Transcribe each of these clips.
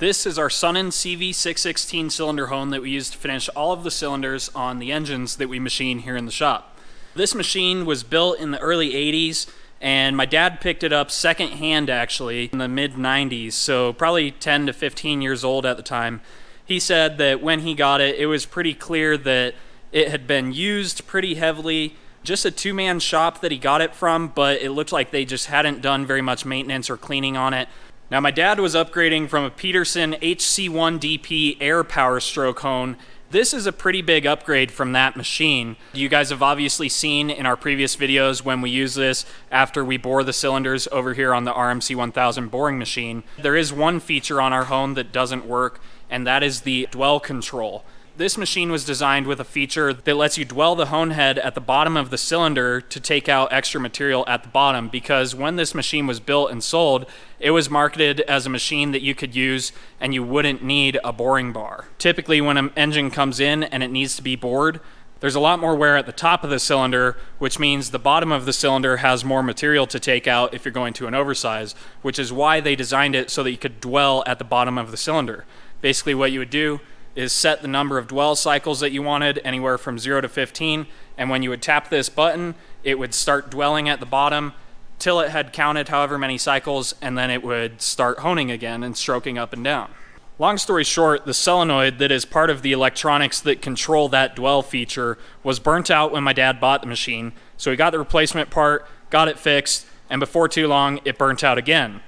This is our Sunnen CV616 cylinder hone that we use to finish all of the cylinders on the engines that we machine here in the shop. This machine was built in the early 80s, and my dad picked it up secondhand actually in the mid 90s, so probably 10 to 15 years old at the time. He said that when he got it, it was pretty clear that it had been used pretty heavily. Just a two-man shop that he got it from, but it looked like they just hadn't done very much maintenance or cleaning on it. Now, my dad was upgrading from a Peterson HC1DP air power stroke hone. This is a pretty big upgrade from that machine. You guys have obviously seen in our previous videos when we use this after we bore the cylinders over here on the RMC 1000 boring machine. There is one feature on our hone that doesn't work, and that is the dwell control. This machine was designed with a feature that lets you dwell the hone head at the bottom of the cylinder to take out extra material at the bottom, because when this machine was built and sold, it was marketed as a machine that you could use and you wouldn't need a boring bar. Typically when an engine comes in and it needs to be bored, there's a lot more wear at the top of the cylinder, which means the bottom of the cylinder has more material to take out if you're going to an oversize, which is why they designed it so that you could dwell at the bottom of the cylinder. Basically what you would do is set the number of dwell cycles that you wanted, anywhere from 0 to 15, and when you would tap this button, it would start dwelling at the bottom till it had counted however many cycles, and then it would start honing again and stroking up and down. Long story short, the solenoid that is part of the electronics that control that dwell feature was burnt out when my dad bought the machine, so he got the replacement part, got it fixed, and before too long, it burnt out again.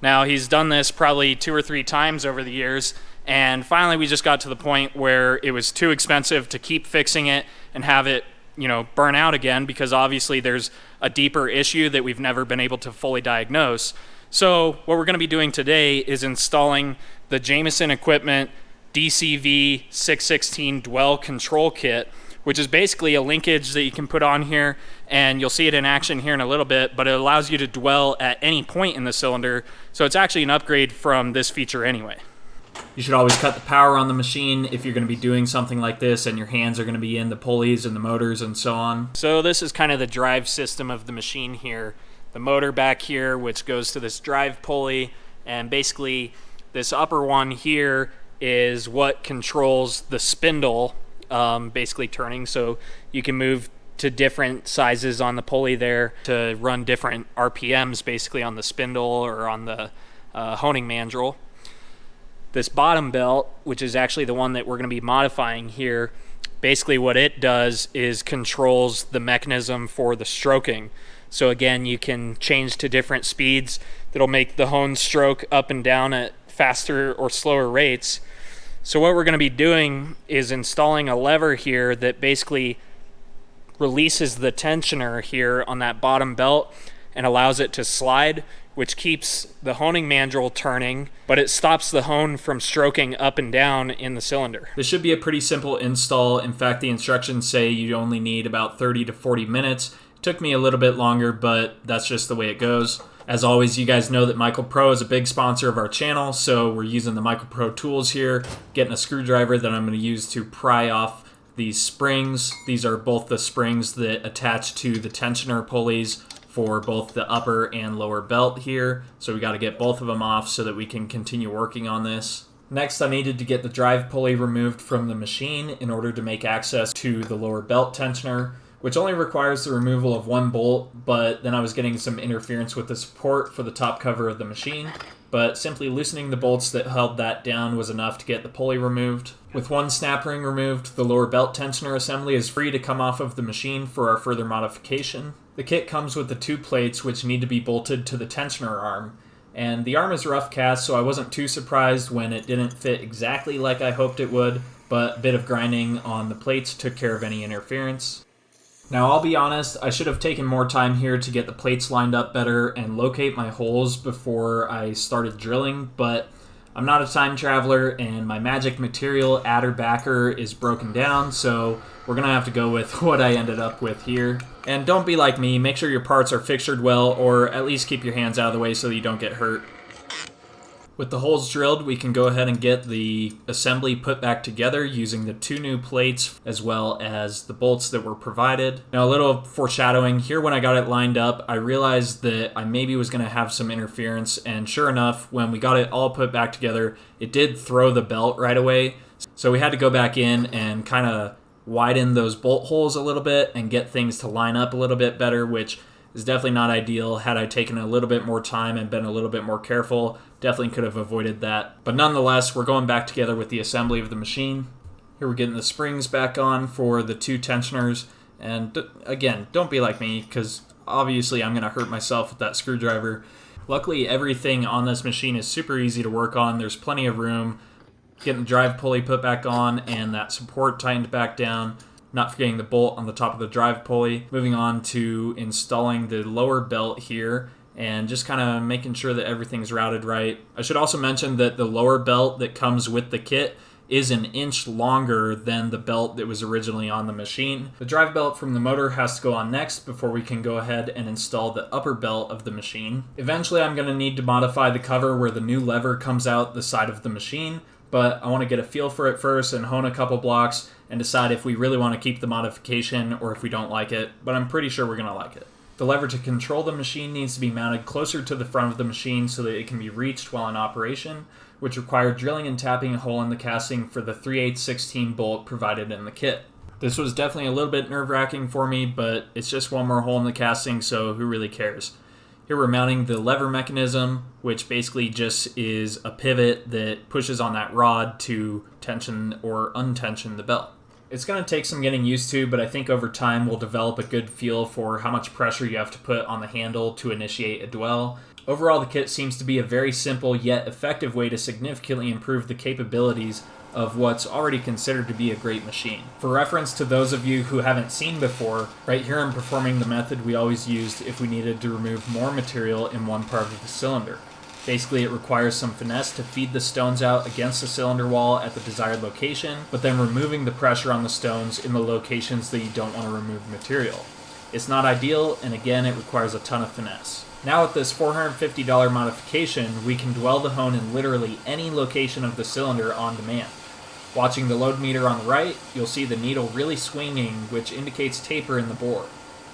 Now, he's done this probably 2 or 3 times over the years, and finally we just got to the point where it was too expensive to keep fixing it and have it, burn out again, because obviously there's a deeper issue that we've never been able to fully diagnose. So what we're going to be doing today is installing the Jamison Equipment DCV 616 Dwell Control Kit, which is basically a linkage that you can put on here, and you'll see it in action here in a little bit, but it allows you to dwell at any point in the cylinder, so it's actually an upgrade from this feature anyway. You should always cut the power on the machine if you're going to be doing something like this and your hands are going to be in the pulleys and the motors and so on. So this is kind of the drive system of the machine here. The motor back here, which goes to this drive pulley, and basically this upper one here is what controls the spindle basically turning, so you can move to different sizes on the pulley there to run different RPMs basically on the spindle or on the honing mandrel. This bottom belt, which is actually the one that we're going to be modifying here, basically what it does is controls the mechanism for the stroking. So again, you can change to different speeds that'll make the hone stroke up and down at faster or slower rates. So what we're going to be doing is installing a lever here that basically releases the tensioner here on that bottom belt and allows it to slide, which keeps the honing mandrel turning, but it stops the hone from stroking up and down in the cylinder. This should be a pretty simple install. In fact, the instructions say you only need about 30 to 40 minutes. It took me a little bit longer, but that's just the way it goes. As always, you guys know that Michael Pro is a big sponsor of our channel, so we're using the Michael Pro tools here, getting a screwdriver that I'm going to use to pry off these springs. These are both the springs that attach to the tensioner pulleys for both the upper and lower belt here. So we got to get both of them off so that we can continue working on this. Next, I needed to get the drive pulley removed from the machine in order to make access to the lower belt tensioner, which only requires the removal of 1 bolt, but then I was getting some interference with the support for the top cover of the machine. But simply loosening the bolts that held that down was enough to get the pulley removed. With 1 snap ring removed, the lower belt tensioner assembly is free to come off of the machine for our further modification. The kit comes with the 2 plates which need to be bolted to the tensioner arm. And the arm is rough cast, so I wasn't too surprised when it didn't fit exactly like I hoped it would, but a bit of grinding on the plates took care of any interference. Now, I'll be honest, I should have taken more time here to get the plates lined up better and locate my holes before I started drilling, but I'm not a time traveler and my magic material adder backer is broken down, so we're going to have to go with what I ended up with here. And don't be like me, make sure your parts are fixtured well, or at least keep your hands out of the way so you don't get hurt. With the holes drilled, we can go ahead and get the assembly put back together using the 2 new plates as well as the bolts that were provided. Now, a little foreshadowing here. When I got it lined up, I realized that I maybe was going to have some interference, and sure enough, when we got it all put back together, it did throw the belt right away. So we had to go back in and kind of widen those bolt holes a little bit and get things to line up a little bit better, which is definitely not ideal. Had I taken a little bit more time and been a little bit more careful, definitely could have avoided that. But nonetheless, we're going back together with the assembly of the machine. Here we're getting the springs back on for the 2 tensioners. And again, don't be like me, because obviously I'm going to hurt myself with that screwdriver. Luckily, everything on this machine is super easy to work on. There's plenty of room. Getting the drive pulley put back on and that support tightened back down. Not forgetting the bolt on the top of the drive pulley. Moving on to installing the lower belt here and just kind of making sure that everything's routed right. I should also mention that the lower belt that comes with the kit is 1 inch longer than the belt that was originally on the machine. The drive belt from the motor has to go on next before we can go ahead and install the upper belt of the machine. Eventually, I'm going to need to modify the cover where the new lever comes out the side of the machine, but I want to get a feel for it first and hone a couple blocks and decide if we really want to keep the modification or if we don't like it, but I'm pretty sure we're going to like it. The lever to control the machine needs to be mounted closer to the front of the machine so that it can be reached while in operation, which required drilling and tapping a hole in the casting for the 3/8/16 bolt provided in the kit. This was definitely a little bit nerve-wracking for me, but it's just one more hole in the casting, so who really cares? Here we're mounting the lever mechanism, which basically just is a pivot that pushes on that rod to tension or untension the belt. It's going to take some getting used to, but I think over time we'll develop a good feel for how much pressure you have to put on the handle to initiate a dwell. Overall, the kit seems to be a very simple yet effective way to significantly improve the capabilities of what's already considered to be a great machine. For reference to those of you who haven't seen before, right here I'm performing the method we always used if we needed to remove more material in one part of the cylinder. Basically, it requires some finesse to feed the stones out against the cylinder wall at the desired location, but then removing the pressure on the stones in the locations that you don't want to remove material. It's not ideal, and again, it requires a ton of finesse. Now with this $450 modification, we can dwell the hone in literally any location of the cylinder on demand. Watching the load meter on the right, you'll see the needle really swinging, which indicates taper in the bore.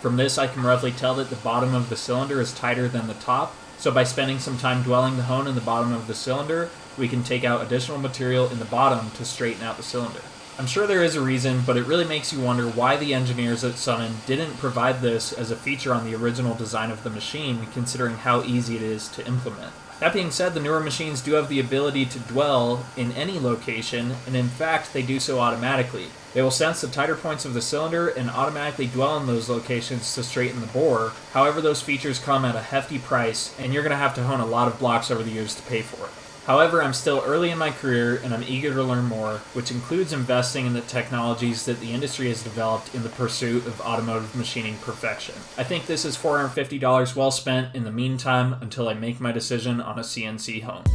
From this, I can roughly tell that the bottom of the cylinder is tighter than the top, so by spending some time dwelling the hone in the bottom of the cylinder, we can take out additional material in the bottom to straighten out the cylinder. I'm sure there is a reason, but it really makes you wonder why the engineers at Summon didn't provide this as a feature on the original design of the machine, considering how easy it is to implement. That being said, the newer machines do have the ability to dwell in any location, and in fact, they do so automatically. They will sense the tighter points of the cylinder and automatically dwell in those locations to straighten the bore. However, those features come at a hefty price, and you're going to have to hone a lot of blocks over the years to pay for it. However, I'm still early in my career, and I'm eager to learn more, which includes investing in the technologies that the industry has developed in the pursuit of automotive machining perfection. I think this is $450 well spent in the meantime until I make my decision on a CNC hone.